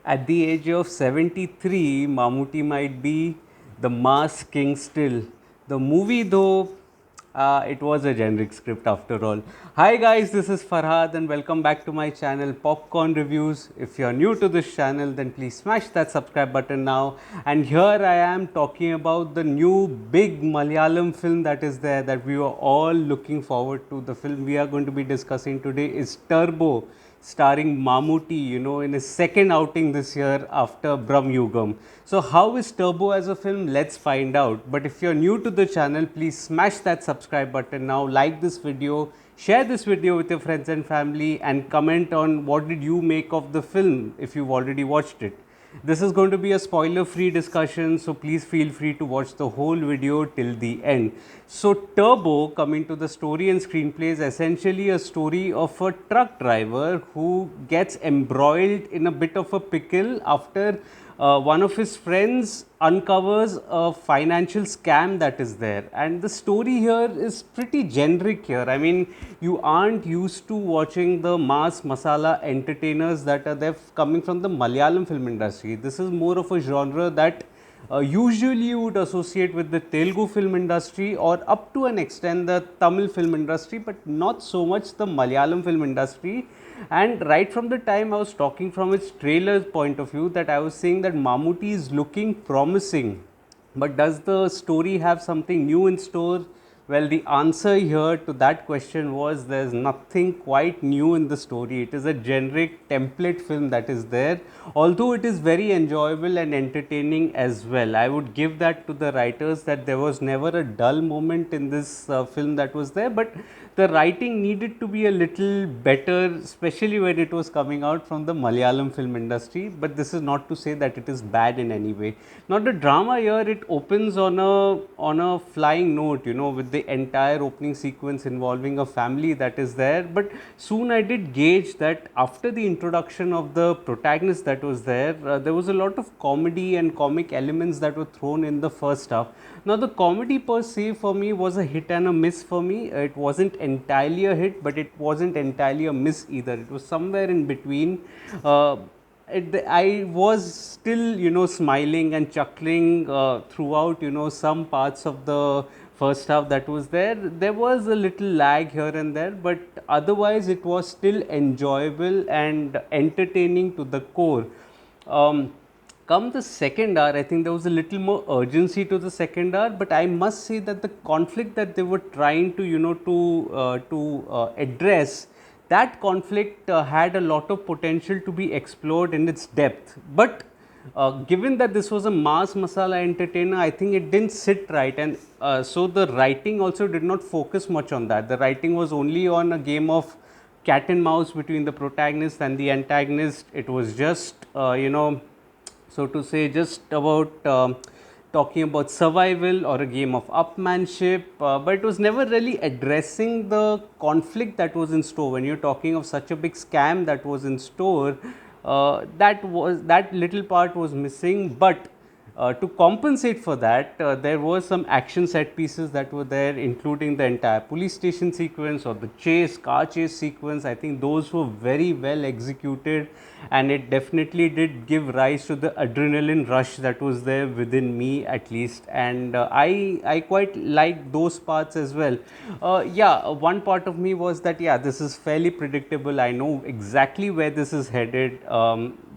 At the age of 73, Mammootty might be the mass king still. The movie, though, it was a generic script after all. Hi guys, this is Farhad and welcome back to my channel Popcorn Reviews. If you are new to this channel, then please smash that subscribe button now. And here I am talking about the new big Malayalam film that is there that we were all looking forward to. The film we are going to be discussing today is Turbo, starring Mammootty, in his second outing this year after Brahm Yugam. So, how is Turbo as a film? Let's find out. But if you're new to the channel, please smash that subscribe button now, like this video, share this video with your friends and family, and comment on what did you make of the film if you've already watched it. This is going to be a spoiler free discussion, so please feel free to watch the whole video till the end. So, Turbo, coming to the story and screenplay, is essentially a story of a truck driver who gets embroiled in a bit of a pickle after one of his friends uncovers a financial scam that is there. And the story here is pretty generic here. I mean, you aren't used to watching the mass masala entertainers that are there coming from the Malayalam film industry. This is more of a genre that usually you would associate with the Telugu film industry or up to an extent the Tamil film industry, but not so much the Malayalam film industry. And right from the time I was talking from its trailer point of view, that I was saying that Mammootty is looking promising, but does the story have something new in store? Well, the answer here to that question was there's nothing quite new in the story. It is a generic template film that is there, although it is very enjoyable and entertaining as well. I would give that to the writers that there was never a dull moment in this film that was there, but the writing needed to be a little better, especially when it was coming out from the Malayalam film industry. But this is not to say that it is bad in any way. Now, the drama here, it opens on a flying note, with the entire opening sequence involving a family that is there. But soon I did gauge that after the introduction of the protagonist that was there, there was a lot of comedy and comic elements that were thrown in the first half. Now, the comedy per se for me was a hit and a miss for me. It wasn't entirely a hit, but it wasn't entirely a miss either. It was somewhere in between. I was still, smiling and chuckling throughout, some parts of the first half that was there. There was a little lag here and there, but otherwise it was still enjoyable and entertaining to the core. Come the second hour, I think there was a little more urgency to the second hour, but I must say that the conflict that they were trying to address, that conflict had a lot of potential to be explored in its depth. But given that this was a mass masala entertainer, I think it didn't sit right, and so the writing also did not focus much on that. The writing was only on a game of cat and mouse between the protagonist and the antagonist. It was just, so to say, just about talking about survival or a game of upmanship, but it was never really addressing the conflict that was in store. When you're talking of such a big scam that was in store, that little part was missing. But to compensate for that, there were some action set pieces that were there, including the entire police station sequence or the car chase sequence. I think those were very well executed, and it definitely did give rise to the adrenaline rush that was there within me, at least. And I quite liked those parts as well. Yeah, one part of me was that, yeah, this is fairly predictable. I know exactly where this is headed.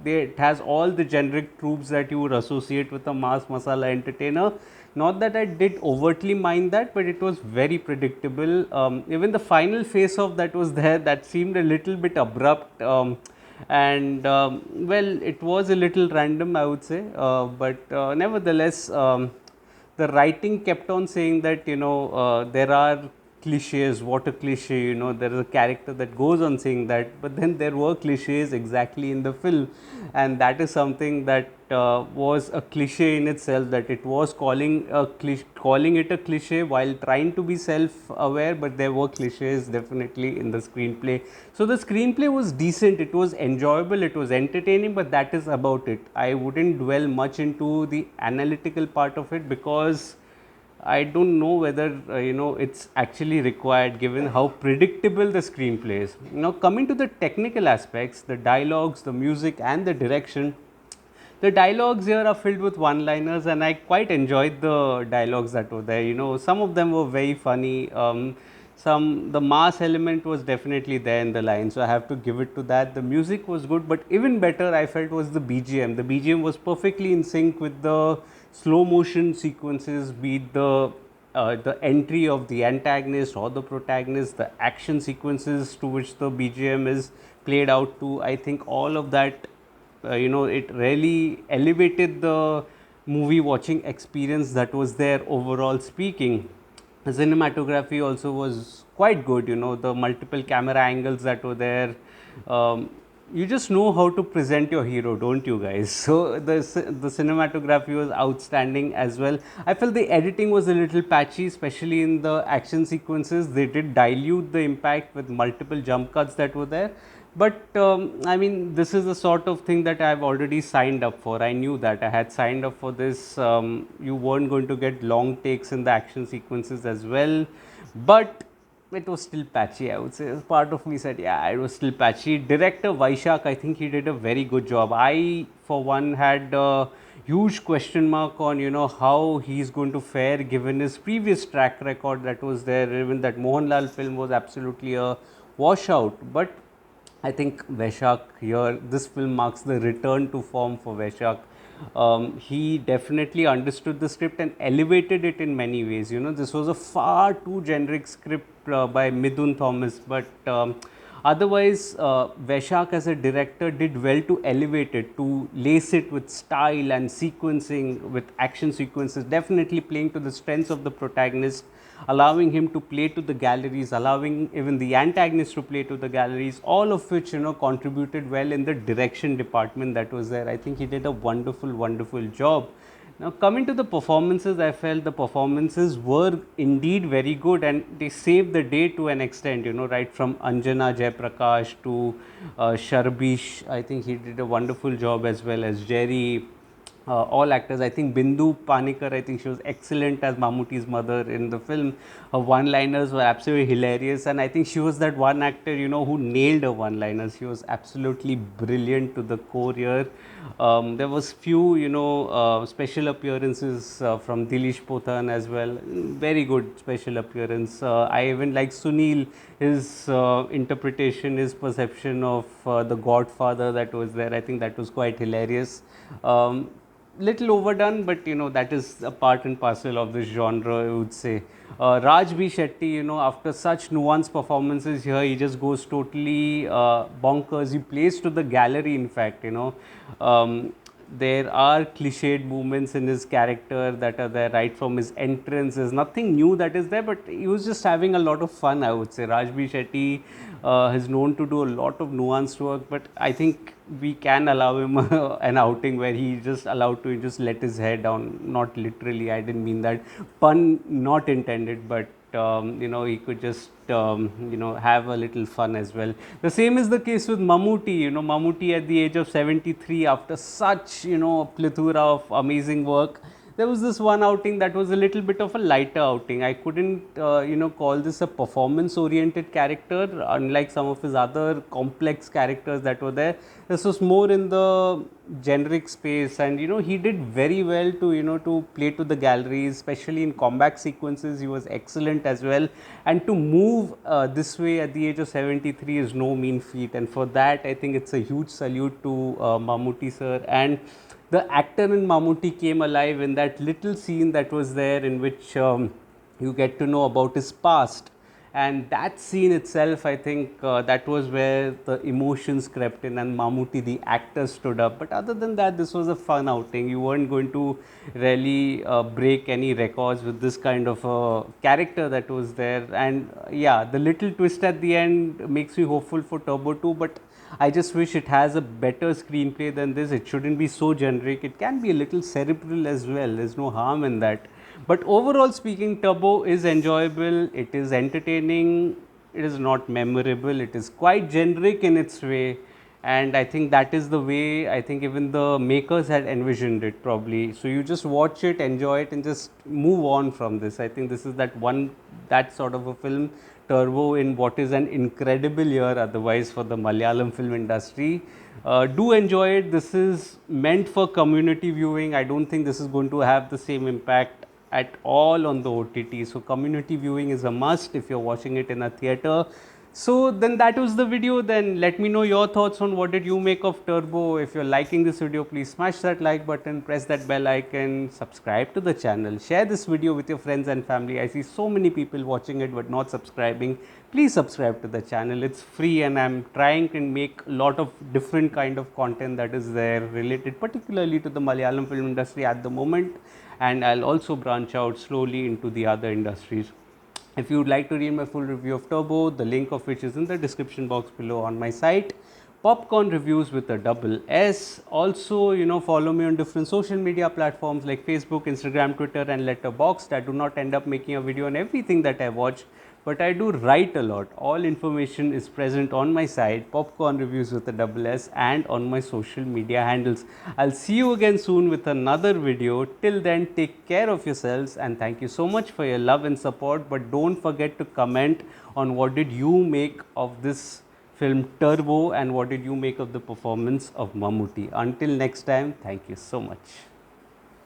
It has all the generic tropes that you would associate with a mass masala entertainer. Not that I did overtly mind that, but it was very predictable. Even the final face off that was there, that seemed a little bit abrupt. Well, it was a little random, I would say, but nevertheless, the writing kept on saying that, there are cliches. What a cliche, there is a character that goes on saying that, but then there were cliches exactly in the film, and that is something that was a cliche in itself, that it was calling it a cliche while trying to be self-aware, but there were cliches definitely in the screenplay. So the screenplay was decent, it was enjoyable, it was entertaining, but that is about it. I wouldn't dwell much into the analytical part of it because I don't know whether it's actually required, given how predictable the screenplay is. Now, coming to the technical aspects, the dialogues, the music and the direction, The dialogues here are filled with one-liners, and I quite enjoyed the dialogues that were there. You know, some of them were very funny. The mass element was definitely there in the line, so I have to give it to that. The music was good, but even better I felt was the BGM. The BGM was perfectly in sync with the slow motion sequences, be it the entry of the antagonist or the protagonist, the action sequences to which the BGM is played out to. I think all of that, it really elevated the movie watching experience that was there overall speaking. The cinematography also was quite good, the multiple camera angles that were there. You just know how to present your hero, don't you guys? So the cinematography was outstanding as well. I felt the editing was a little patchy, especially in the action sequences. They did dilute the impact with multiple jump cuts that were there. But I mean, this is the sort of thing that I've already signed up for. I knew that I had signed up for this. You weren't going to get long takes in the action sequences as well, but it was still patchy, I would say. Part of me said, yeah, it was still patchy. Director Vaishak, I think he did a very good job. I, for one, had a huge question mark on, how he's going to fare given his previous track record that was there. Even that Mohanlal film was absolutely a washout. But I think Vaishak here, this film marks the return to form for Vaishak. He definitely understood the script and elevated it in many ways. This was a far too generic script by Midun Thomas, but otherwise, Vaishak as a director did well to elevate it, to lace it with style and sequencing, with action sequences, definitely playing to the strengths of the protagonist, allowing him to play to the galleries, allowing even the antagonist to play to the galleries, all of which contributed well in the direction department that was there. I think he did a wonderful job. Now coming to the performances, I felt the performances were indeed very good and they saved the day to an extent, right from Anjana Jayaprakash to Sharbish. I think he did a wonderful job, as well as Jerry. All actors. I think Bindu Panikar, I think she was excellent as Mammootty's mother in the film. Her one-liners were absolutely hilarious, and I think she was that one actor, who nailed her one-liners. She was absolutely brilliant to the core here. There was few, special appearances from Dilish Pothan as well. Very good special appearance. I even like Sunil, his interpretation, his perception of the Godfather that was there. I think that was quite hilarious. Little overdone, but that is a part and parcel of this genre, I would say. Raj B. Shetty, after such nuanced performances here, he just goes totally bonkers. He plays to the gallery, in fact. There are cliched movements in his character that are there right from his entrance. There's nothing new that is there, but he was just having a lot of fun, I would say. Raj B. Shetty is known to do a lot of nuanced work, but I think we can allow him an outing where he just allowed to just let his hair down. Not literally, I didn't mean that. Pun not intended, but he could just have a little fun as well. The same is the case with Mammootty. Mammootty at the age of 73, after such plethora of amazing work, there was this one outing that was a little bit of a lighter outing. I couldn't call this a performance oriented character, unlike some of his other complex characters that were there. This was more in the generic space, and he did very well to to play to the galleries, especially in combat sequences. He was excellent as well, and to move this way at the age of 73 is no mean feat, and for that I think it's a huge salute to Mammootty sir. And the actor in Mammootty came alive in that little scene that was there, in which you get to know about his past. And that scene itself, I think that was where the emotions crept in and Mammootty, the actor, stood up. But other than that, this was a fun outing. You weren't going to really break any records with this kind of a character that was there. And yeah, the little twist at the end makes me hopeful for Turbo 2, but I just wish it has a better screenplay than this. It shouldn't be so generic. It can be a little cerebral as well. There's no harm in that. But overall speaking, Turbo is enjoyable. It is entertaining. It is not memorable. It is quite generic in its way. And I think that is the way I think even the makers had envisioned it probably. So you just watch it, enjoy it, and just move on from this. I think this is that sort of a film Turbo in what is an incredible year otherwise for the Malayalam film industry. Do enjoy it. This is meant for community viewing. I don't think this is going to have the same impact at all on the OTT. So community viewing is a must if you're watching it in a theater. So then that was the video. Then let me know your thoughts on what did you make of Turbo. If you're liking this video, please smash that like button, press that bell icon, subscribe to the channel, share this video with your friends and family. I see so many people watching it but not subscribing. Please subscribe to the channel. It's free and I'm trying to make a lot of different kind of content that is there related particularly to the Malayalam film industry at the moment, and I'll also branch out slowly into the other industries. If you would like to read my full review of Turbo, the link of which is in the description box below on my site, Popcorn Reviews with a double S. Also, follow me on different social media platforms like Facebook, Instagram, Twitter and Letterboxd. I do not end up making a video on everything that I watch, but I do write a lot. All information is present on my site, Popcorn Reviews with a double S, and on my social media handles. I'll see you again soon with another video. Till then, take care of yourselves and thank you so much for your love and support. But don't forget to comment on what did you make of this film Turbo and what did you make of the performance of Mammootty. Until next time, thank you so much.